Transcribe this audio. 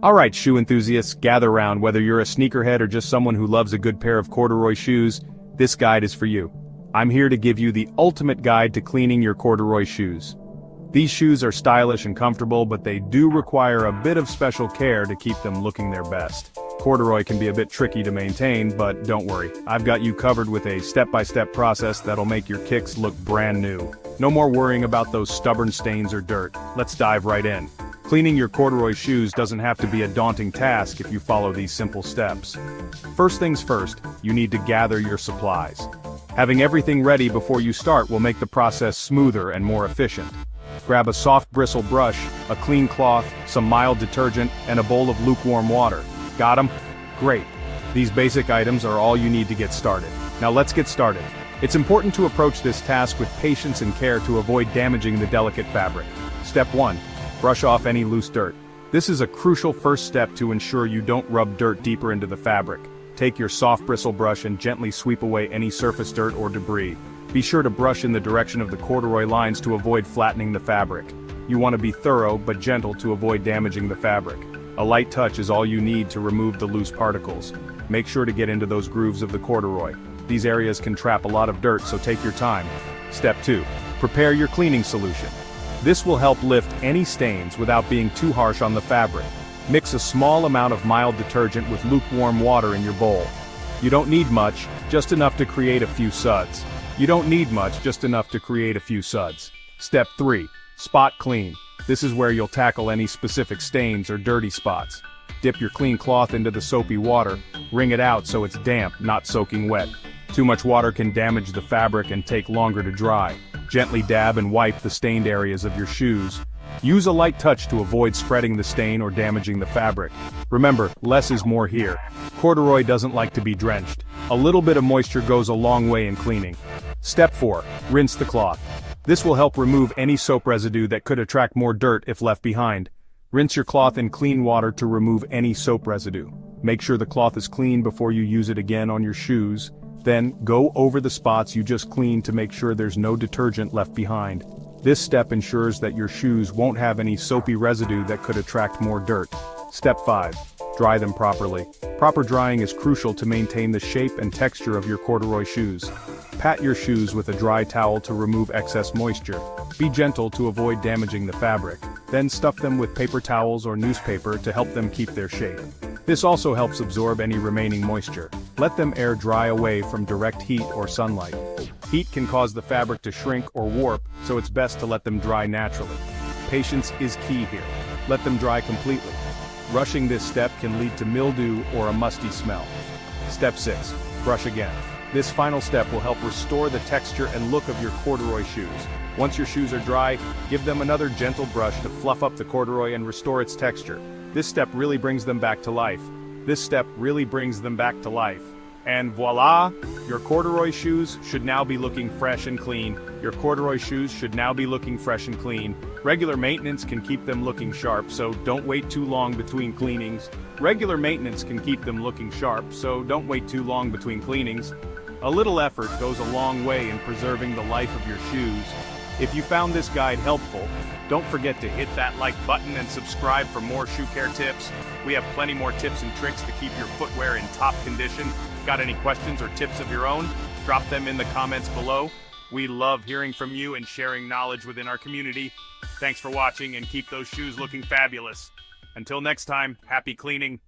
Alright, shoe enthusiasts, gather round. Whether you're a sneakerhead or just someone who loves a good pair of corduroy shoes, this guide is for you. I'm here to give you the ultimate guide to cleaning your corduroy shoes. These shoes are stylish and comfortable, but they do require a bit of special care to keep them looking their best. Corduroy can be a bit tricky to maintain, but don't worry, I've got you covered with a step-by-step process that'll make your kicks look brand new. No more worrying about those stubborn stains or dirt. Let's dive right in. Cleaning your corduroy shoes doesn't have to be a daunting task if you follow these simple steps. First things first, you need to gather your supplies. Having everything ready before you start will make the process smoother and more efficient. Grab a soft bristle brush, a clean cloth, some mild detergent, and a bowl of lukewarm water. Got 'em? Great. These basic items are all you need to get started. Now let's get started. It's important to approach this task with patience and care to avoid damaging the delicate fabric. Step 1. Brush off any loose dirt. This is a crucial first step to ensure you don't rub dirt deeper into the fabric. Take your soft bristle brush and gently sweep away any surface dirt or debris. Be sure to brush in the direction of the corduroy lines to avoid flattening the fabric. You want to be thorough but gentle to avoid damaging the fabric. A light touch is all you need to remove the loose particles. Make sure to get into those grooves of the corduroy. These areas can trap a lot of dirt, so take your time. Step 2. Prepare your cleaning solution. This will help lift any stains without being too harsh on the fabric. Mix a small amount of mild detergent with lukewarm water in your bowl. You don't need much, just enough to create a few suds. Step 3. Spot clean. This is where you'll tackle any specific stains or dirty spots. Dip your clean cloth into the soapy water, wring it out so it's damp, not soaking wet. Too much water can damage the fabric and take longer to dry. Gently dab and wipe the stained areas of your shoes. Use a light touch to avoid spreading the stain or damaging the fabric. Remember, less is more here. Corduroy doesn't like to be drenched. A little bit of moisture goes a long way in cleaning. Step 4. Rinse the cloth. This will help remove any soap residue that could attract more dirt if left behind. Rinse your cloth in clean water to remove any soap residue. Make sure the cloth is clean before you use it again on your shoes. Then, go over the spots you just cleaned to make sure there's no detergent left behind. This step ensures that your shoes won't have any soapy residue that could attract more dirt. Step 5. Dry them properly. Proper drying is crucial to maintain the shape and texture of your corduroy shoes. Pat your shoes with a dry towel to remove excess moisture. Be gentle to avoid damaging the fabric. Then stuff them with paper towels or newspaper to help them keep their shape. This also helps absorb any remaining moisture. Let them air dry away from direct heat or sunlight. Heat can cause the fabric to shrink or warp, so it's best to let them dry naturally. Patience is key here. Let them dry completely. Rushing this step can lead to mildew or a musty smell. Step 6. Brush again. This final step will help restore the texture and look of your corduroy shoes. Once your shoes are dry, give them another gentle brush to fluff up the corduroy and restore its texture. This step really brings them back to life. And voila! Your corduroy shoes should now be looking fresh and clean. Regular maintenance can keep them looking sharp, so don't wait too long between cleanings. A little effort goes a long way in preserving the life of your shoes. If you found this guide helpful, don't forget to hit that like button and subscribe for more shoe care tips. We have plenty more tips and tricks to keep your footwear in top condition. Got any questions or tips of your own? Drop them in the comments below. We love hearing from you and sharing knowledge within our community. Thanks for watching and keep those shoes looking fabulous. Until next time, happy cleaning.